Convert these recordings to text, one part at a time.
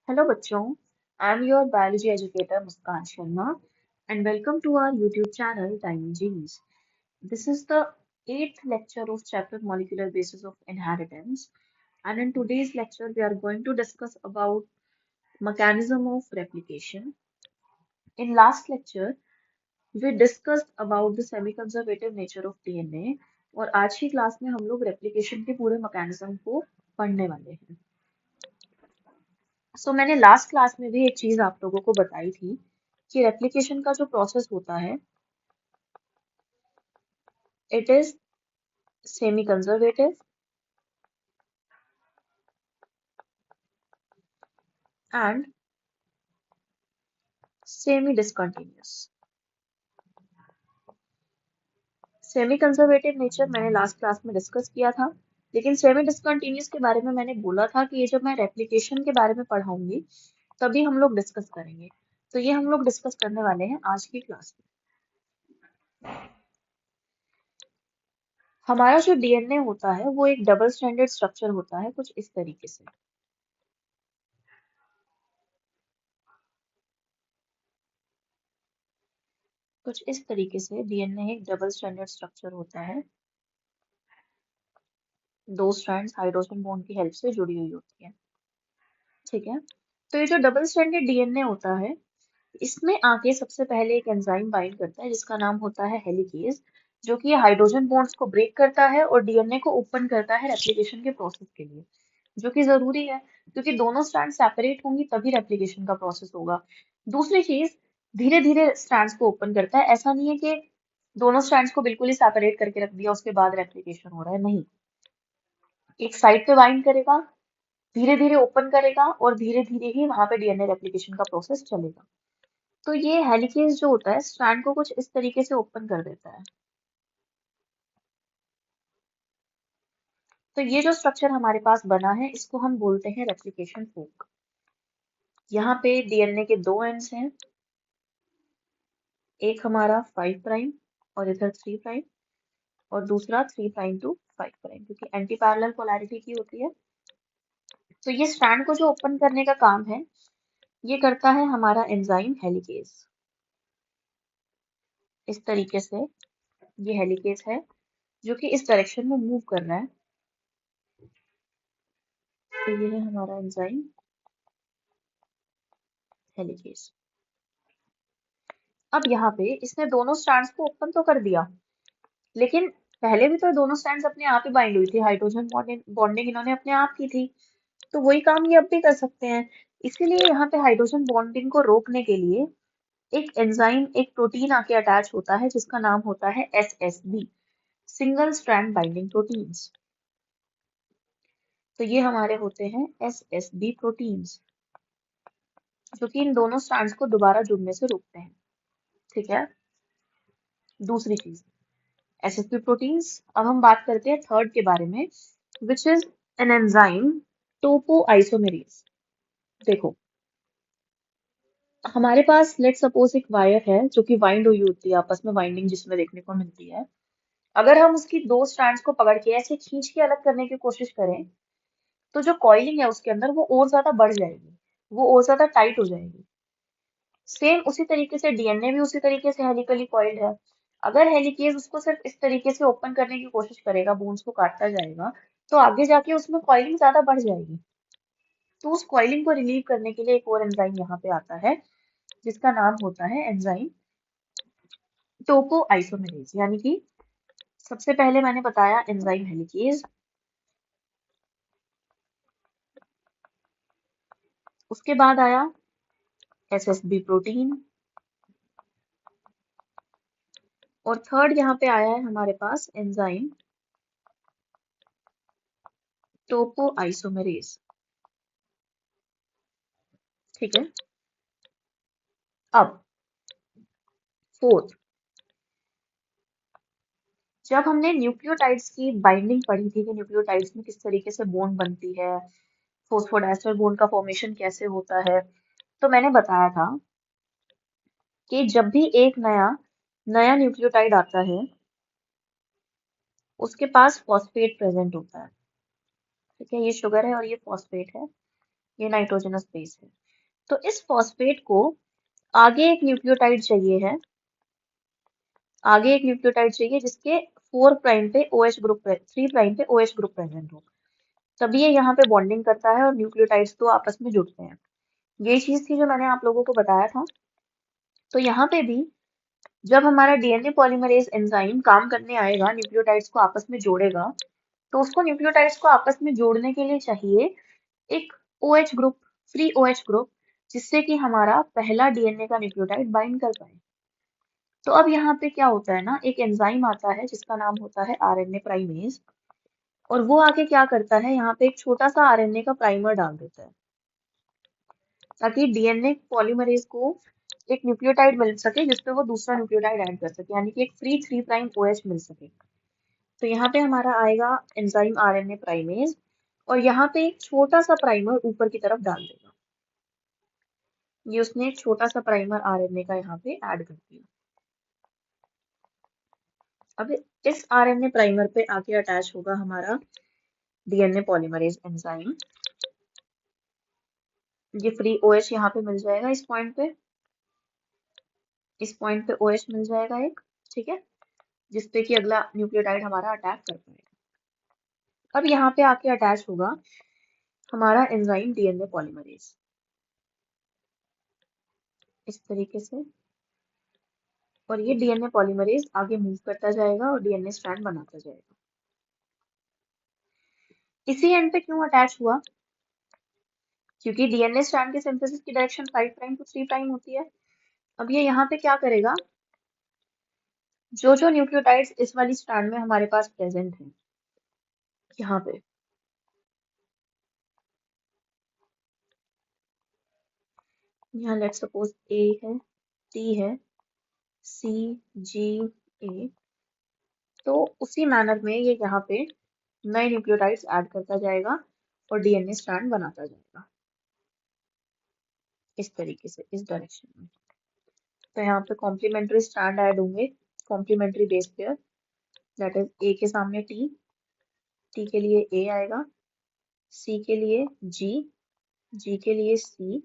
Hello बच्चों, I am your biology educator Muskan Sharma and welcome to our YouTube channel Tiny Genes. This is the eighth lecture of chapter Molecular Basis of Inheritance, and in today's lecture we are going to discuss about mechanism of replication. In last lecture we discussed about the semi-conservative nature of DNA और आज की class में हम लोग replication के पूरे mechanism को पढ़ने वाले हैं. मैंने लास्ट क्लास में भी एक चीज आप लोगों को बताई थी कि रेप्लिकेशन का जो प्रोसेस होता है it is semi conservative and semi discontinuous. Semi conservative nature मैंने लास्ट क्लास में डिस्कस किया था, लेकिन सेमी डिसकंटिन्यूअस के बारे में मैंने बोला था कि ये जब मैं रेप्लिकेशन के बारे में पढ़ाऊंगी तभी हम लोग डिस्कस करेंगे. तो ये हम लोग डिस्कस करने वाले हैं आज की क्लास में. हमारा जो डीएनए होता है वो एक डबल स्ट्रैंडेड स्ट्रक्चर होता है कुछ इस तरीके से. कुछ इस तरीके से डीएनए एक डबल स्ट्रैंडेड स्ट्रक्चर होता है. दो स्ट्रैंड्स हाइड्रोजन बॉन्ड की हेल्प से जुड़ी हुई होती है. ठीक है. तो ये जो डबल स्ट्रैंडेड डीएनए होता है इसमें आके सबसे पहले एक एंजाइम बाइंड करता है जिसका नाम होता है हेलिकेज, जो कि हाइड्रोजन बॉन्ड्स को ब्रेक करता है और डीएनए को ओपन करता है रेप्लिकेशन के प्रोसेस के लिए, जो कि जरूरी है क्योंकि दोनों स्ट्रैंड सेपरेट होंगी तभी रेप्लिकेशन का प्रोसेस होगा. दूसरी चीज, धीरे धीरे स्ट्रैंड्स को ओपन करता है. ऐसा नहीं है कि दोनों स्ट्रैंड्स को बिल्कुल ही सेपरेट करके रख दिया उसके बाद रेप्लिकेशन हो रहा है, नहीं. एक साइड पे बाइंड करेगा, धीरे धीरे ओपन करेगा और धीरे धीरे ही वहां पे डीएनए रेप्लिकेशन का प्रोसेस चलेगा. तो ये हेलिकेज जो होता है स्ट्रैंड को कुछ इस तरीके से ओपन कर देता है. तो ये जो स्ट्रक्चर हमारे पास बना है इसको हम बोलते हैं रेप्लिकेशन फोक. यहाँ पे डीएनए के दो एंड्स हैं, एक हमारा 5 प्राइम और इधर 3 प्राइम और दूसरा 3 प्राइम टू 5 प्राइम, क्योंकि एंटी पैरेलल पोलैरिटी की होती है. तो ये स्ट्रैंड को जो ओपन करने का काम है ये करता है हमारा एंजाइम हेलिकेज. इस तरीके से ये हेलिकेज है जो कि इस डायरेक्शन में मूव कर रहा है. तो ये है हमारा एंजाइम हेलिकेज. अब यहाँ पे इसने दोनों स्ट्रैंड्स को ओपन तो कर दिया, लेकिन पहले भी तो दोनों स्ट्रैंड्स अपने आप ही बाइंड हुई थी, हाइड्रोजन बॉन्डिंग इन्होंने अपने आप की थी. तो वही काम ये अब भी कर सकते हैं. इसीलिए यहाँ पे हाइड्रोजन बॉन्डिंग को रोकने के लिए एक एंजाइम, एक प्रोटीन आके अटैच होता है जिसका नाम होता है SSB, single strand binding proteins. तो ये हमारे होते हैं SSB प्रोटीन्स, जो कि इन दोनों स्ट्रैंड्स को दोबारा जुड़ने से रोकते हैं. ठीक है. दूसरी चीज, SSB प्रोटीन्स. अब हम बात करते हैं थर्ड के बारे में, which is an enzyme topoisomerase. देखो, हमारे पास लेट सपोज एक वायर है जो कि वाइंड हुई होती है, आपस में वाइंडिंग जिसमें देखने को मिलती है. अगर हम उसकी दो स्ट्रैंड्स को पकड़ के ऐसे खींच के अलग करने की कोशिश करें तो जो कॉइलिंग है उसके अंदर वो और ज्यादा बढ़ जाएगी, वो और ज्यादा टाइट हो जाएगी. सेम उसी तरीके से डीएनए भी उसी तरीके से हेलिकली कॉइल्ड है. अगर हेलिकेज उसको सिर्फ इस तरीके से ओपन करने की कोशिश करेगा, बोन्स को काटता जाएगा, तो आगे जाके उसमें कॉइलिंग ज्यादा बढ़ जाएगी. तो उस कॉइलिंग को रिलीव करने के लिए एक और एंजाइम यहाँ पे आता है जिसका नाम होता है एंजाइम टोपोआइसोमेरेज. यानी कि सबसे पहले मैंने बताया एंजाइम हेलिकेज, उसके बाद आया SSB प्रोटीन, और थर्ड यहाँ पे आया है हमारे पास एंजाइम टोपोआइसोमेरेज. ठीक है. अब फोर्थ, जब हमने न्यूक्लियोटाइड्स की बाइंडिंग पढ़ी थी कि न्यूक्लियोटाइड्स में किस तरीके से बॉन्ड बनती है, फोस्फोडाइस्टर बॉन्ड का फॉर्मेशन कैसे होता है, तो मैंने बताया था कि जब भी एक नया नया न्यूक्लियोटाइड आता है उसके पास फॉस्फेट प्रेजेंट होता है. ठीक है, ये शुगर है और ये फॉस्फेट है. ये नाइट्रोजनस बेस है। तो इस फॉस्फेट को आगे एक न्यूक्लियोटाइड चाहिए है, आगे एक न्यूक्लियोटाइड चाहिए जिसके 4 प्राइम पे OH ग्रुप 3 प्राइम पे OH ग्रुप प्रेजेंट हो, तभी ये यहाँ पे बॉन्डिंग करता है और न्यूक्लियोटाइड्स तो आपस में जुड़ते हैं। ये चीज थी जो मैंने आप लोगों को बताया था। तो यहाँ पे भी जब हमारा डीएनए पॉलीमरेज एंजाइम काम करने आएगा, न्यूक्लियोटाइड्स को आपस में जोड़ेगा, तो उसको न्यूक्लियोटाइड्स को आपस में जोड़ने के लिए चाहिए एक OH group, free OH group, जिससे कि हमारा पहला डीएनए का न्यूक्लियोटाइड बाइंड कर पाए। तो अब यहाँ पे क्या होता है ना, एक एंजाइम आता है जिसका नाम होता है आरएनए प्राइमेज, और वो आके क्या करता है, यहाँ पे एक छोटा सा आरएनए का प्राइमर डाल देता है ताकि डीएनए पॉलीमरेज को एक न्यूक्लियोटाइड मिल सके जिसपे वो दूसरा न्यूक्लियोटाइड ऐड कर सके, यानी कि एक फ्री 3 प्राइम OH मिल सके। तो यहाँ पे हमारा आएगा एंजाइम आरएनए प्राइमेज, और यहाँ पे एक छोटा सा प्राइमर ऊपर की तरफ डाल देगा। ये उसने एक छोटा सा प्राइमर आरएनए का यहाँ पे ऐड कर दिया। अब इस आरएनए प्राइमर पे आके अटैच होगा हमारा डीएनए पॉलीमरेज एंजाइम। ये फ्री OH यहाँ पे मिल जाएगा, इस पॉइंट पे, इस पॉइंट पे OH मिल जाएगा एक, ठीक है, जिसपे कि अगला न्यूक्लियोटाइड हमारा अटैक कर पाएगा। अब यहाँ पे आके अटैच होगा हमारा एंजाइम डीएनए पॉलीमरेज इस तरीके से, और ये डीएनए पॉलीमरेज आगे मूव करता जाएगा और डीएनए स्ट्रैंड बनाता जाएगा। इसी एंड पे क्यों अटैच हुआ, क्योंकि डीएनए स्ट्रैंड के सिंथेसिस की डायरेक्शन 5 प्राइम टू 3 प्राइम होती है। अब ये यहाँ पे क्या करेगा, जो जो न्यूक्लियोटाइड्स इस वाली स्ट्रैंड में हमारे पास प्रेजेंट हैं, यहाँ पे, यहाँ लेट्स सपोज A है, T है, C, G, A, तो उसी मैनर में ये यहाँ पे नए न्यूक्लियोटाइड्स ऐड करता जाएगा और डीएनए स्ट्रैंड बनाता जाएगा इस तरीके से, इस डायरेक्शन में। तो यहाँ पे कॉम्प्लीमेंट्री स्ट्रैंड ऐड होंगे, complementary base pair, that is A के सामने T, T के लिए A आएगा, C के लिए G, G के लिए C,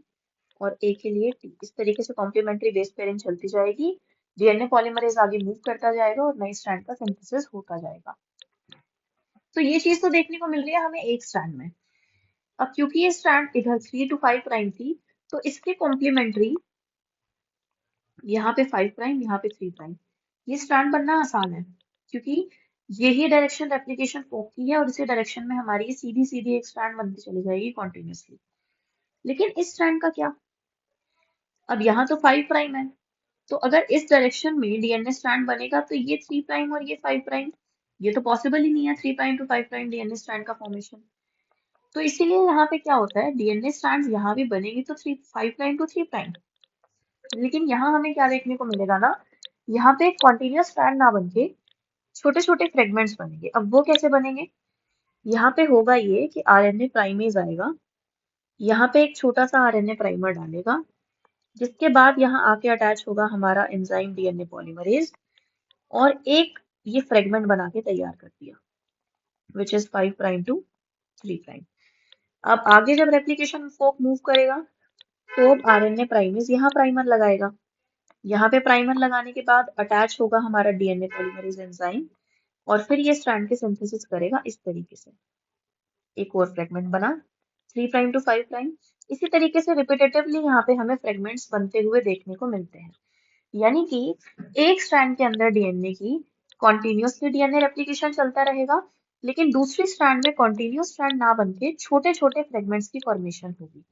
और A के लिए T। इस तरीके से कॉम्प्लीमेंट्री बेस पेयरिंग चलती जाएगी, डीएनए पॉलीमरेज आगे मूव करता जाएगा और नई स्ट्रैंड का सिंथेसिस होता जाएगा। तो ये चीज तो देखने को मिल रही है हमें एक स्ट्रैंड में। अब क्योंकि ये स्ट्रैंड इधर 3 to 5 प्राइम थी, तो इसके कॉम्प्लीमेंट्री यहाँ पे 5 प्राइम, यहाँ पे 3 प्राइम, ये स्ट्रैंड बनना आसान है क्योंकि यही डायरेक्शन रेप्लिकेशन फोक की है, और इसी डायरेक्शन में हमारी सीधी सीधी एक स्ट्रैंड बनती चली जाएगी कॉन्टिन्यूसली। लेकिन इस स्ट्रैंड का क्या, अब यहाँ तो 5 प्राइम है, तो अगर इस डायरेक्शन में डीएनए स्ट्रैंड बनेगा तो ये 3 प्राइम और ये 5 प्राइम, ये तो पॉसिबल ही नहीं है 3 prime to 5 prime DNA strand का फॉर्मेशन। तो इसीलिए यहाँ पे क्या होता है, डीएनए स्ट्रैंड्स यहाँ भी बनेगी तो 5 प्राइम टू 3 प्राइम, लेकिन यहाँ हमें क्या देखने को मिलेगा ना, यहाँ पे एक कॉन्टिन्यूस स्ट्रैंड ना बनके छोटे छोटे फ्रेगमेंट्स बनेंगे। अब वो कैसे बनेंगे, यहाँ पे होगा ये कि आरएनए प्राइमेज आएगा, यहाँ पे एक छोटा सा आरएनए प्राइमर डालेगा, जिसके बाद यहाँ आके अटैच होगा हमारा एंजाइम डीएनए पॉलीमरेज, और एक ये फ्रेगमेंट बना के तैयार कर दिया, which is 5 prime to 3 prime. अब आगे जब रेप्लिकेशन फोक मूव करेगा तो अब आरएनए प्राइमेज यहाँ प्राइमर लगाएगा, यहाँ पे प्राइमर लगाने के बाद अटैच होगा हमारा डीएनए पॉलीमरेज एंजाइम, और फिर ये स्ट्रैंड के सिंथेसिस करेगा इस तरीके से, एक और फ्रेगमेंट बना 3 प्राइम टू 5 प्राइम। इसी तरीके से रिपीटेटिवली यहाँ पे हमें फ्रेगमेंट्स बनते हुए देखने को मिलते हैं, यानी कि एक स्ट्रैंड के अंदर डीएनए की कॉन्टिन्यूसली डीएनए रेप्लिकेशन चलता रहेगा, लेकिन दूसरी स्ट्रैंड में कॉन्टिन्यूस स्ट्रैंड ना बनके छोटे छोटे फ्रेगमेंट्स की फॉर्मेशन होगी।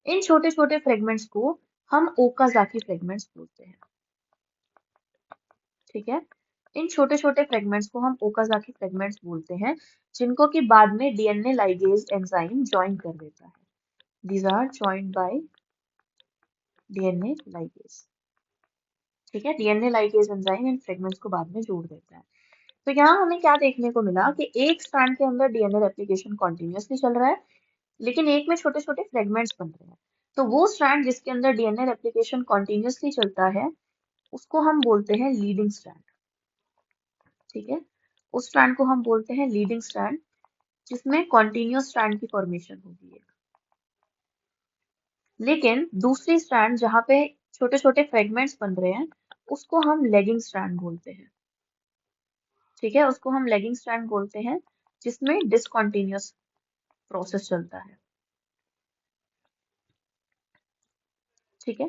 इन छोटे छोटे फ्रेगमेंट्स को हम ओकाजाकी फ्रेगमेंट्स बोलते हैं, ठीक है, इन छोटे छोटे फ्रेगमेंट्स को हम ओकाजाकी फ्रेगमेंट्स बोलते हैं, जिनको कि बाद में डीएनए लाइगेज एंजाइम ज्वाइन कर देता है। These are joined by DNA ligase, ठीक है, डीएनए लाइगेज एंजाइम इन फ्रेगमेंट्स को बाद में जोड़ देता है। तो यहाँ हमें क्या देखने को मिला कि एक स्ट्रैंड के अंदर डीएनए रेप्लिकेशन कॉन्टिन्यूसली चल रहा है, लेकिन एक में छोटे छोटे फ्रेगमेंट्स बन रहे हैं। तो वो स्ट्रैंड जिसके अंदर डीएनए रेप्लिकेशन कॉन्टिन्यूसली चलता है उसको हम बोलते हैं लीडिंग स्ट्रैंड, ठीक है, उस स्ट्रैंड को हम बोलते हैं लीडिंग स्ट्रैंड, जिसमें कॉन्टिन्यूस स्ट्रैंड की फॉर्मेशन होगी है। लेकिन दूसरी स्ट्रैंड जहाँ पे छोटे छोटे फ्रेगमेंट्स बन रहे हैं उसको हम लेगिंग स्ट्रैंड बोलते हैं। ठीक है, उसको हम लेगिंग स्ट्रैंड बोलते हैं, जिसमें डिसकंटिन्यूअस प्रोसेस चलता है। ठीक है,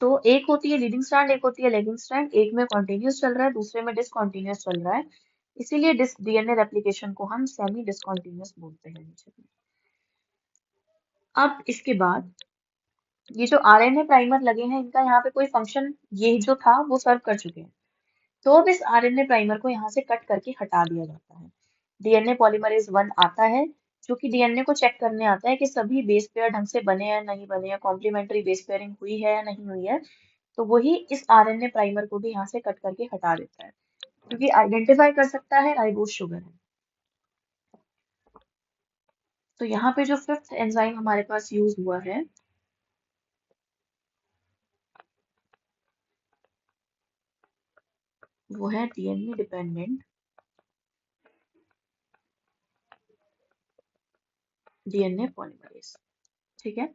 तो एक होती है लीडिंग स्ट्रैंड, एक होती है लेगिंग स्ट्रैंड, एक में कॉन्टिन्यूअस चल रहा है, दूसरे में डिसकंटिन्यूअस चल रहा है, इसीलिए डीएनए रेप्लिकेशन को हम सेमी डिसकंटिन्यूअस बोलते हैं नीचे में। अब इसके बाद ये जो आरएनए प्राइमर लगे हैं, इनका यहाँ पे कोई फंक्शन ये जो था वो सर्व कर चुके हैं, तो अब इस आरएनए प्राइमर को यहाँ से कट करके हटा दिया जाता है। डीएनए पॉलीमरेज 1 आता है, जो कि डीएनए को चेक करने आता है कि सभी बेस पेयर ढंग से बने हैं नहीं बने हैं, कॉम्प्लीमेंट्री बेस पेयरिंग हुई है या नहीं हुई है, तो वही इस आरएनए प्राइमर को भी यहाँ से कट करके हटा देता है, क्योंकि आइडेंटिफाई कर सकता है राइबोज शुगर है। तो यहाँ पे जो फिफ्थ एंजाइम हमारे पास यूज हुआ है वो है डीएनए डिपेंडेंट डीएनए पॉलीमरेज। ठीक है,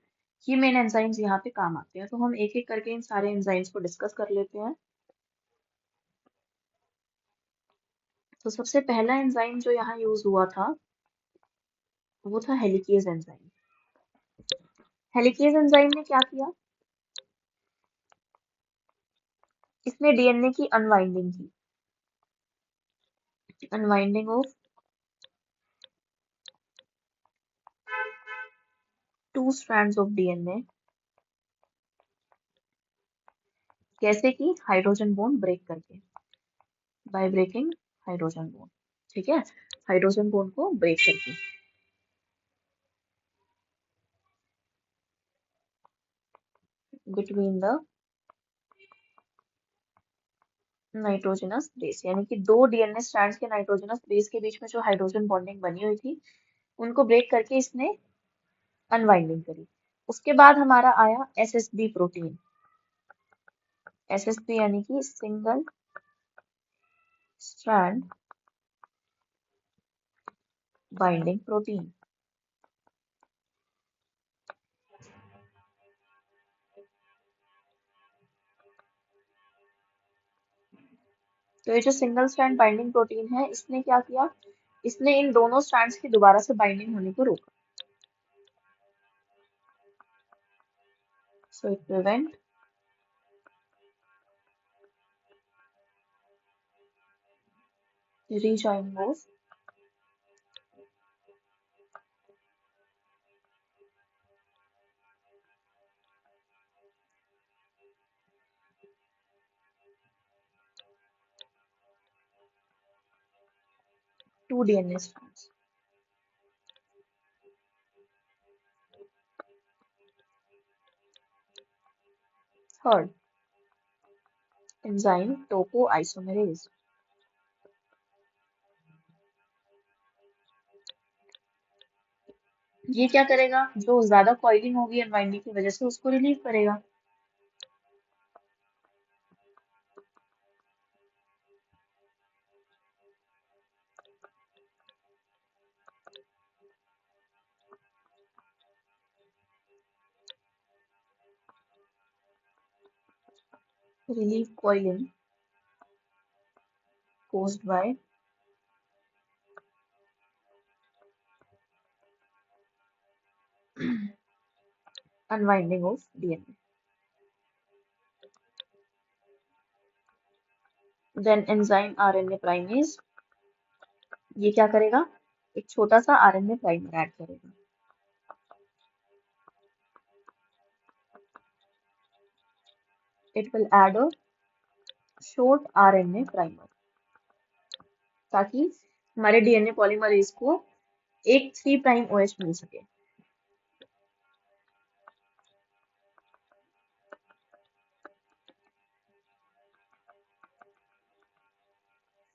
ये मेन एंजाइम्स यहाँ पे काम आते हैं, तो हम एक एक करके इन सारे एंजाइम्स को डिस्कस कर लेते हैं। तो सबसे पहला एंजाइम जो यहाँ यूज हुआ था वो था हेलिकेज एंजाइम। हेलिकेज एंजाइम ने क्या किया, इसने डीएनए की अनवाइंडिंग की, unwinding of two strands of DNA. कैसे की, हाइड्रोजन बॉन्ड ब्रेक करके, बाय ब्रेकिंग हाइड्रोजन बॉन्ड। ठीक है, हाइड्रोजन बॉन्ड को ब्रेक करके बिटवीन द नाइट्रोजनस बेस, यानी कि दो डीएनए स्ट्रैंड्स के नाइट्रोजनस बेस के बीच में जो हाइड्रोजन बॉन्डिंग बनी हुई थी उनको ब्रेक करके इसने अनवाइंडिंग करी। उसके बाद हमारा आया एसएसबी प्रोटीन। एसएसबी यानी कि सिंगल स्ट्रैंड बाइंडिंग प्रोटीन। तो ये जो सिंगल स्ट्रैंड बाइंडिंग प्रोटीन है, इसने क्या किया, इसने इन दोनों स्ट्रैंड्स की दोबारा से बाइंडिंग होने को रोका। So it prevent rejoining of two DNA strands. Third, enzyme topoisomerase. ये क्या करेगा, जो ज्यादा कॉइलिंग होगी अनवाइंडिंग की वजह से उसको रिलीव करेगा। Relieve coiling caused by unwinding of DNA. Then enzyme RNA primase, ये क्या करेगा, एक छोटा सा आरएनए प्राइमर ऐड करेगा। It will add a short RNA primer, ताकि हमारे डीएनए पॉलीमरेज को एक 3 प्राइम OH मिल सके।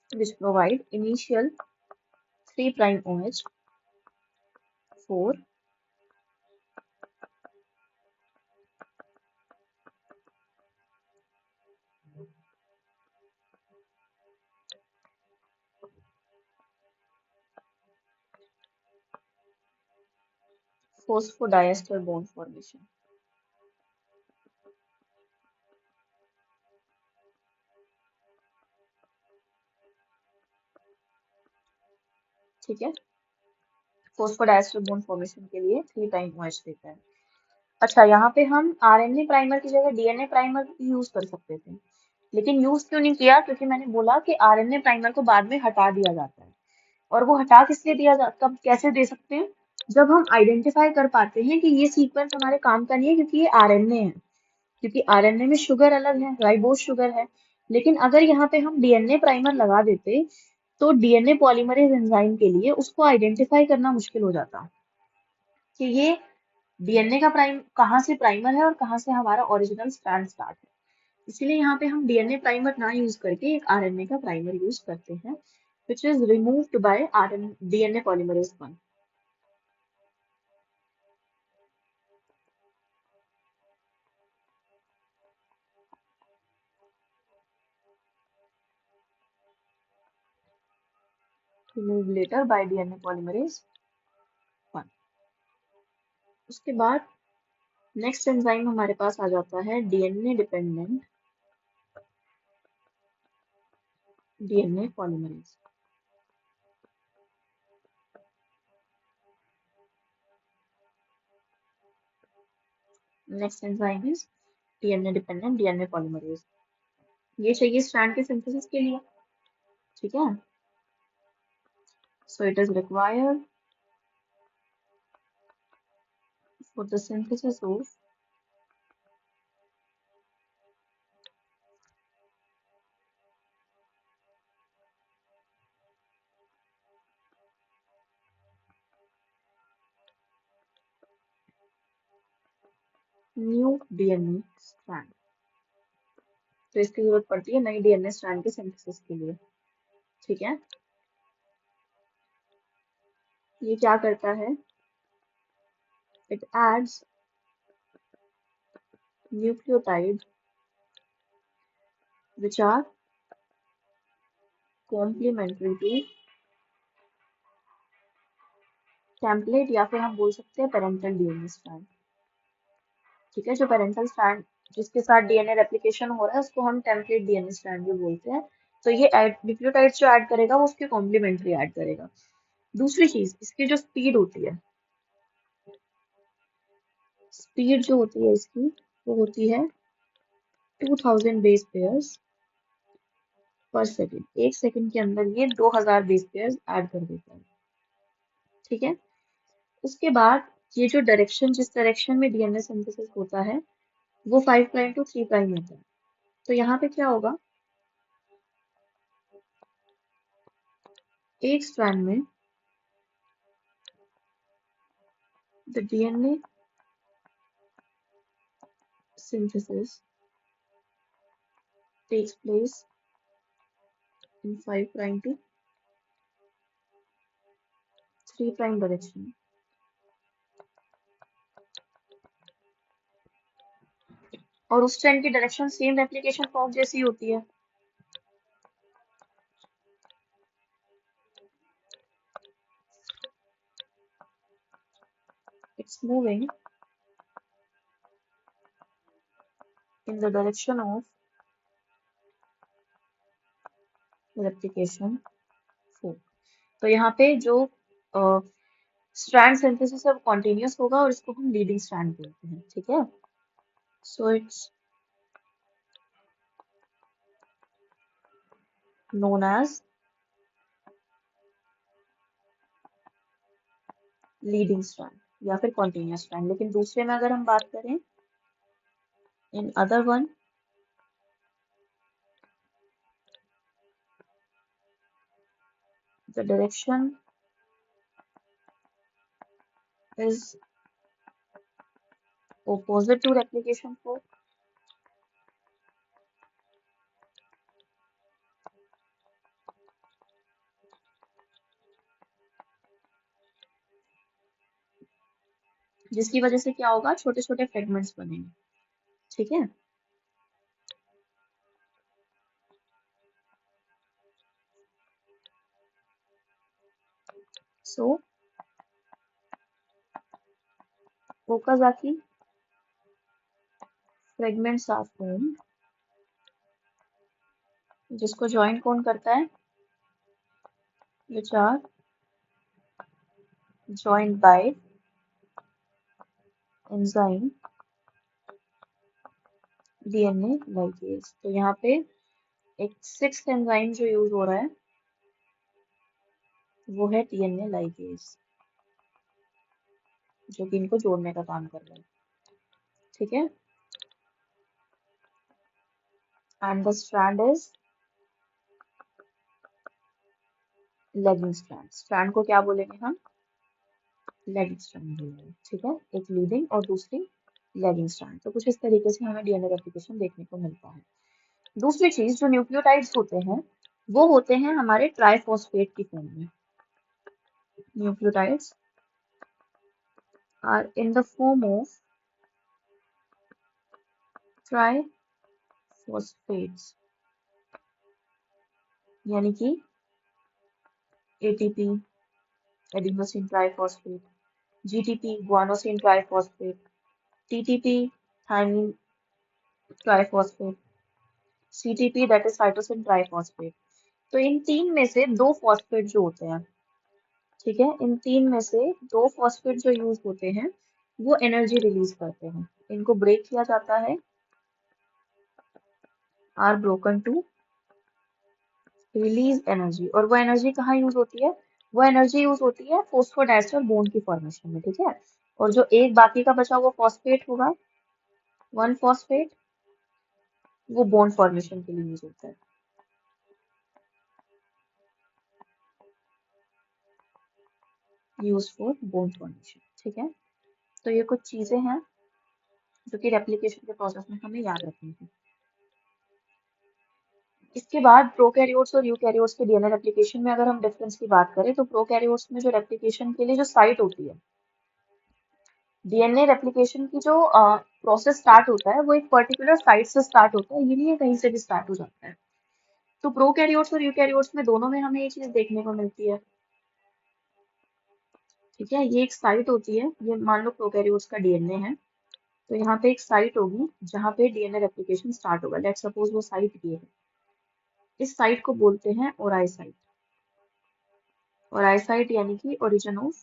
Which provide initial 3 prime OH for phosphodiester bond formation. ठीक है, फॉस्फोडाइस्टर बॉन्ड फॉर्मेशन के लिए 3 टाइम OH देता है। अच्छा, यहाँ पे हम RNA प्राइमर की जगह DNA प्राइमर यूज कर सकते थे, लेकिन यूज क्यों नहीं किया? क्योंकि मैंने बोला कि RNA प्राइमर को बाद में हटा दिया जाता है। और वो हटा किस लिए दिया जाता, कब कैसे दे सकते हैं? जब हम आइडेंटिफाई कर पाते हैं कि ये सीक्वेंस हमारे काम का नहीं है, क्योंकि ये RNA है। क्योंकि RNA में शुगर अलग है, राइबोज शुगर है। लेकिन अगर यहाँ पे हम DNA प्राइमर लगा देते, तो DNA पॉलीमरेज एंजाइम के लिए उसको आइडेंटिफाई करना मुश्किल हो जाता कि ये DNA का प्राइम कहाँ से प्राइमर है और कहाँ से हमारा ओरिजिनल स्ट्रैंड स्टार्ट है। इसीलिए यहाँ पे हम DNA प्राइमर ना यूज करके एक RNA का प्राइमर यूज करते हैं, which is removed by DNA polymerase 1. Removed later by DNA polymerase 1. उसके बाद नेक्स्ट एंजाइम हमारे पास आ जाता है DNA dependent DNA polymerase. Next enzyme is DNA dependent DNA polymerase. ये चाहिए स्ट्रैंड के सिंथेसिस के लिए, ठीक है। So it is required for the synthesis of new DNA strand. तो इसकी जरूरत पड़ती है नई DNA स्ट्रैंड के सिंथेसिस के लिए, ठीक है। ये क्या करता है? It adds nucleotide which are complementary to template, या फिर हम बोल सकते हैं पेरेंटल DNA स्ट्रैंड, ठीक है। जो पेरेंटल स्ट्रैंड जिसके साथ DNA रेप्लिकेशन हो रहा है उसको हम टेम्पलेट DNA स्ट्रैंड भी बोलते हैं। तो ये न्यूक्लियोटाइड्स जो ऐड करेगा वो उसके कॉम्प्लीमेंट्री ऐड करेगा। दूसरी चीज, इसकी जो स्पीड होती है, स्पीड जो होती है इसकी वो होती है 2000 बेस पेयर्स पर सेकेंड। एक सेकेंड के अंदर ये 2000 बेस पेयर्स ऐड कर देता है, ठीक है। उसके बाद ये जो डायरेक्शन, जिस डायरेक्शन में DNA सिंथेसिस होता है वो 5 प्राइम टू 3 प्राइम होता है। तो यहाँ पे क्या होगा? एक स्ट्रैंड में the DNA synthesis takes place in 5 prime to 3 prime direction. और उस स्ट्रैंड की डायरेक्शन सेम रेप्लिकेशन फॉर्क जैसी होती है। It's moving in the direction of replication fork. तो यहाँ पे जो स्ट्रैंड सिंथेसिस है वो कॉन्टिन्यूस होगा और इसको हम लीडिंग स्ट्रैंड बोलते हैं, ठीक है। So it's known as leading strand या फिर कॉन्टिन्यूस स्ट्रैंड। लेकिन दूसरे में अगर हम बात करें, in other one the direction is opposite to replication fork. जिसकी वजह से क्या होगा? छोटे छोटे फ्रेगमेंट्स बनेंगे, ठीक है। So Okazaki fragments are formed, जिसको ज्वाइन कौन करता है? Which are joined by enzyme DNA ligase। तो यहाँ पे एक सिक्स्थ एंजाइम जो यूज हो रहा है वो है DNA ligase, जो कि इनको जोड़ने का काम कर रहा है। ठीक है, and the strand is lagging strand. Strand को क्या बोलेंगे हम? लेगिंग स्ट्रैंड बोलेंगे। ठीक है, एक लीडिंग और दूसरी लेगिंग स्ट्रैंड। तो कुछ इस तरीके से हमें डीएनए रेप्लिकेशन देखने को मिलता है। दूसरी चीज, जो न्यूक्लियोटाइड्स होते हैं वो होते हैं हमारे ट्राइफॉस्फेट की फॉर्म में। Nucleotides are in the form of triphosphates, यानी कि ATP adenosine triphosphate, GTP guanosine triphosphate, TTP thymine triphosphate, CTP that is cytosine triphosphate. तो इन तीन में से दो फॉस्फेट जो होते हैं, ठीक है, इन तीन में से दो फॉस्फेट जो यूज होते हैं वो एनर्जी रिलीज करते हैं। इनको ब्रेक किया जाता है, are broken to release energy. और वो एनर्जी कहाँ यूज होती है? वो एनर्जी यूज होती है फॉस्फोडाइस्टर बॉन्ड की फॉर्मेशन में। ठीक है, और जो एक बाकी का बचा हुआ फॉस्फेट होगा, वन फॉस्फेट, वो बॉन्ड फॉर्मेशन के लिए यूज होता है। Use for bond formation. ठीक है, तो ये कुछ चीजें हैं जो कि रेप्लिकेशन के प्रोसेस में हमें याद रखनी है। इसके बाद प्रोकैरियोट्स और यूकैरियोट्स के डीएनए रेप्लिकेशन में अगर हम डिफरेंस की बात करें तो प्रोकैरियोट्स में जो रेप्लिकेशन के लिए जो साइट होती है, डीएनए रेप्लिकेशन की जो प्रोसेस स्टार्ट होता है वो एक पर्टिकुलर साइट से स्टार्ट होता है, ये नहीं है कहीं से भी स्टार्ट हो जाता है। तो प्रोकैरियोट्स और यूकैरियोट्स में दोनों में हमें ये चीज देखने को मिलती है। ठीक है, ये एक साइट होती है, ये मान लो प्रोकैरियोट्स का डीएनए है, तो यहाँ पे एक साइट होगी जहाँ पे डीएनए रेप्लिकेशन स्टार्ट होगा। लेट्स सपोज वो साइट ये है। इस साइट को बोलते हैं ओराई साइट। ओराई साइट यानी कि ओरिजिन ऑफ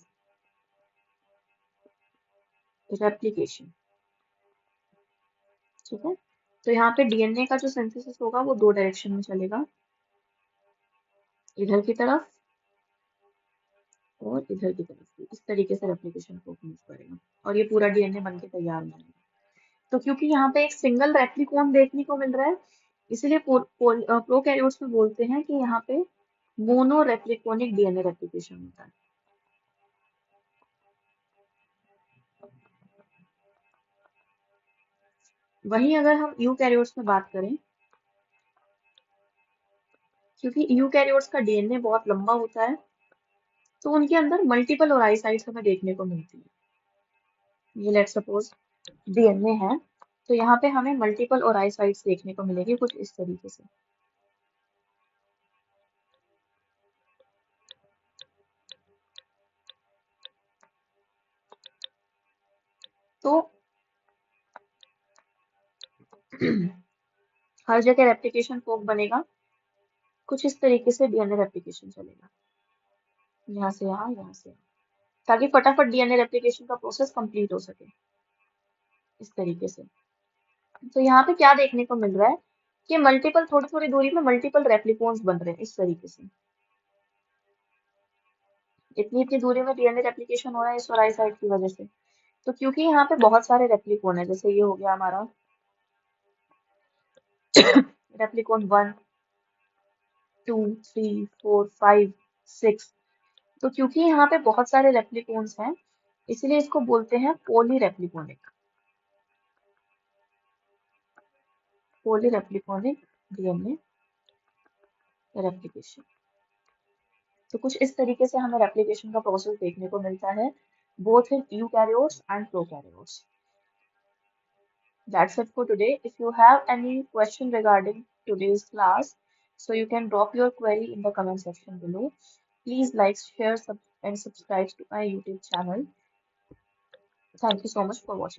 रेप्लिकेशन। ठीक है, तो यहाँ पे डीएनए का जो सिंथेसिस होगा वो दो डायरेक्शन में चलेगा, इधर की तरफ और इधर की तरफ भी। इस तरीके से रेप्लिकेशन को मूव करेगा और ये पूरा डीएनए बनके तैयार हो जाएगा। तो क्योंकि यहाँ पे एक सिंगल रेप्लिकोन देखने को मिल रहा है, इसलिए प्रोकैरियोट्स में बोलते हैं कि यहाँ पे मोनो रेप्लिकोनिक डीएनए रेप्लिकेशन होता है। वहीं अगर हम यूकैरियोट्स में बात करें, क्योंकि यूकैरियोट्स का डीएनए बहुत लंबा होता है, तो उनके अंदर मल्टीपल ओराई साइट्स हमें देखने को मिलती है। ये लेट्स सपोज डीएनए है, तो यहाँ पे हमें मल्टीपल ओराई साइट्स देखने को मिलेगी कुछ इस तरीके से। तो हर जगह रेप्लिकेशन फोक बनेगा, कुछ इस तरीके से डीएनए रेप्लिकेशन चलेगा, यहाँ से यहाँ, यहाँ से यहाँ, ताकि फटाफट डीएनए रेप्लिकेशन का प्रोसेस कंप्लीट हो सके इस तरीके से। तो यहाँ पे क्या देखने को मिल रहा है कि मल्टीपल, थोड़ी थोड़ी दूरी में मल्टीपल रेप्लिकोन्स बन रहे हैं इस तरीके से। इतनी इतनी दूरी में डीएनए रेप्लिकेशन हो रहा है इस ओराई साइट की वजह से। तो क्योंकि यहाँ पे बहुत सारे रेप्लिकोन है, जैसे ये हो गया हमारा रेप्लिकोन 1, 2, 3, 4, 5, 6। तो क्योंकि यहाँ पे बहुत सारे रेप्लिकोन्स हैं, इसलिए इसको बोलते हैं पोली रेप्लिकोनिक। पोली रेप्लिकोनिक डीएनए रेप्लिकेशन। तो कुछ इस तरीके से हमें रेप्लिकेशन का प्रोसेस देखने को मिलता है, both in eukaryotes and prokaryotes. That's it for today. If you have any question regarding today's class, so you can drop your query in the comment section below. Please like, share, and subscribe to my YouTube channel. Thank you so much for watching.